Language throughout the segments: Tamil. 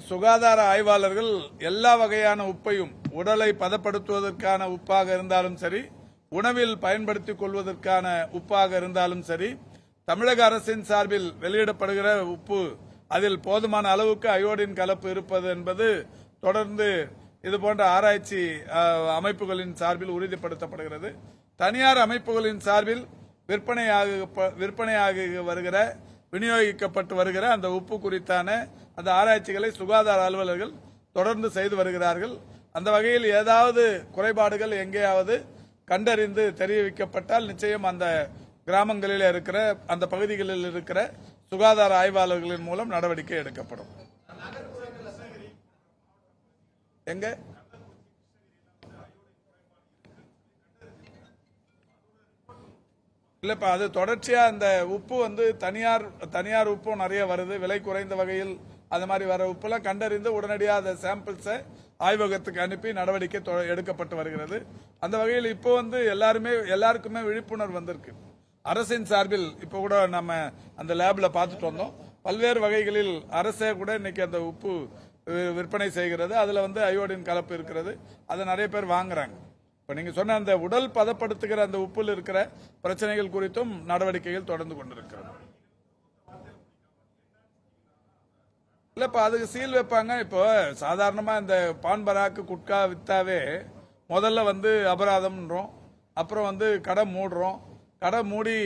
சுகாதார ஆய்வாளர்கள் எல்லா வகையான உப்பையும் உடலை பதப்படுத்துவதற்கான உப்பாக இருந்தாலும் சரி, உணவில் பயன்படுத்திக் கொள்வதற்கான உப்பாக இருந்தாலும் சரி, தமிழக அரசின் சார்பில் வெளியிடப்படுகிற உப்பு அதில் போதுமான அளவுக்கு அயோடின் கலப்பு இருப்பது என்பது தொடர்ந்து இதுபோன்ற ஆராய்ச்சி அமைப்புகளின் சார்பில் உறுதிப்படுத்தப்படுகிறது. தனியார் அமைப்புகளின் சார்பில் விற்பனையாகி வருகிற விநியோகிக்கப்பட்டு வருகிற அந்த உப்பு குறித்தான அந்த ஆராய்ச்சிகளை சுகாதார அலுவலர்கள் தொடர்ந்து செய்து வருகிறார்கள். அந்த வகையில் ஏதாவது குறைபாடுகள் எங்கேயாவது கண்டறிந்து தெரிவிக்கப்பட்டால் நிச்சயம் அந்த கிராமங்களில் இருக்கிற அந்த பகுதிகளில் இருக்கிற சுகாதார ஆய்வாளர்களின் மூலம் நடவடிக்கை எடுக்கப்படும். எங்க இல்லப்பா, அது தொடர்ச்சியா அந்த உப்பு வந்து தனியார் உப்பும் நிறைய வருது, விலை குறைந்த வகையில் அது மாதிரி வர உப்புலாம் கண்டறிந்து உடனடியாக அந்த சாம்பிள்ஸை ஆய்வகத்துக்கு அனுப்பி நடவடிக்கை எடுக்கப்பட்டு வருகிறது. அந்த வகையில் இப்போ வந்து எல்லாருக்குமே விழிப்புணர்வு வந்திருக்கு. அரசின் சார்பில் இப்போ கூட நம்ம அந்த லேப்ல பார்த்துட்டு வந்தோம். பல்வேறு வகைகளில் அரசே கூட இன்னைக்கு அந்த உப்பு விற்பனை செய்கிறது. அதுல வந்து அயோடின் கலப்பு இருக்கிறது. அதை நிறைய பேர் வாங்குறாங்க. இப்ப நீங்க சொன்ன அந்த உடல் பதப்படுத்துகிற அந்த உப்பில் இருக்கிற பிரச்சனைகள் குறித்தும் நடவடிக்கைகள் தொடர்ந்து கொண்டிருக்கிறது. இல்லப்ப அதுக்கு சீல் வைப்பாங்க. இப்போ சாதாரணமா இந்த பான் பராக்கு குட்கா வித்தாவே முதல்ல வந்து அபராதம்ன்றோம், அப்புறம் வந்து கடை மூடுறோம். கடை மூடி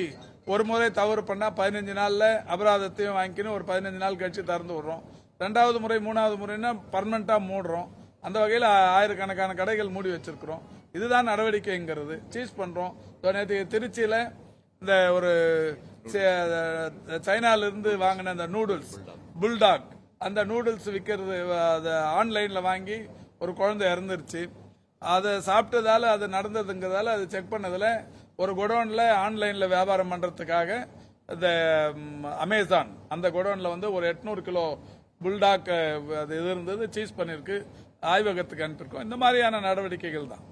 ஒரு முறை தவறு பண்ணா 15 நாள்ல அபராதத்தையும் வாங்கிக்கணும், ஒரு 15 நாள் கழிச்சு திறந்து விடுறோம். 2வது முறை 3வது முறைன்னா பர்மனண்டா மூடுறோம். அந்த வகையில் ஆயிரக்கணக்கான கடைகள் மூடி வச்சிருக்கிறோம். இதுதான் நடவடிக்கைங்கிறது. சீஸ் பண்றோம். நேற்று திருச்சியில இந்த ஒரு சைனால இருந்து வாங்கின அந்த நூடுல்ஸ் புல்டாக், அந்த நூடுல்ஸ் விற்கிறது ஆன்லைன்ல வாங்கி ஒரு குழந்தை இறந்துருச்சு. அதை சாப்பிட்டதால அது நடந்ததுங்கிறதால அது செக் பண்ணதுல ஒரு குடோன்ல ஆன்லைன்ல வியாபாரம் பண்றதுக்காக இந்த அமேசான் அந்த குடோன்ல வந்து ஒரு 800 கிலோ புல்டாக் இது இருந்தது, சீஸ் பண்ணிருக்கு, ஆய்வகத்துக்கு அனுப்பியிருக்கோம். இந்த மாதிரியான நடவடிக்கைகள் தான்.